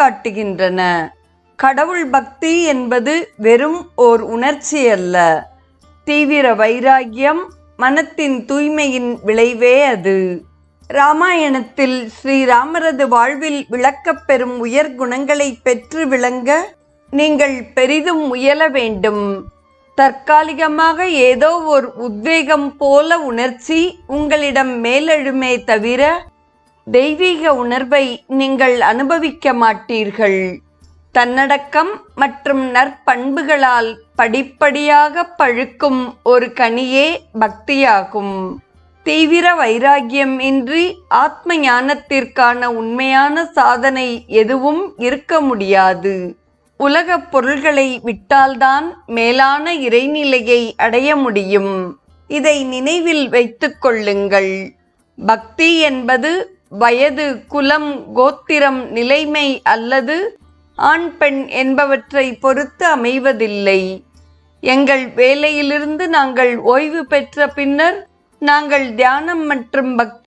வழிகாட்டுகின்றன. கடவுள் பக்தி என்பது வெறும் ஓர் உணர்ச்சி அல்ல, தீவிர வைராகியம், மனத்தின் தூய்மையின் விளைவே அது. இராமாயணத்தில் ஸ்ரீராமரது வாழ்வில் விளக்கப்பெறும் உயர் குணங்களை பெற்று விளங்க நீங்கள் பெரிதும் முயல வேண்டும். தற்காலிகமாக ஏதோ ஓர் உத்வேகம் போல உணர்ச்சி உங்களிடம் மேலெழுமே தவிர தெய்வீக உணர்வை நீங்கள் அனுபவிக்க மாட்டீர்கள். தன்னடக்கம் மற்றும் நற்பண்புகளால் படிப்படியாக பழுக்கும் ஒரு கனியே பக்தியாகும். தீவிர வைராகியம் இன்றி ஆத்ம ஞானத்திற்கான உண்மையான சாதனை எதுவும் இருக்க முடியாது. உலகப் பொருள்களை விட்டால்தான் மேலான இறைநிலையை அடைய முடியும். இதை நினைவில் வைத்துக் கொள்ளுங்கள். பக்தி என்பது வயது, குலம், கோத்திரம், நிலைமை அல்லது ஆண் பெண் என்பவற்றை பொறுத்து அமைவதில்லை. எங்கள் வேலையிலிருந்து நாங்கள் ஓய்வு பெற்ற பின்னர் நாங்கள் தியானம் மற்றும் பக்தி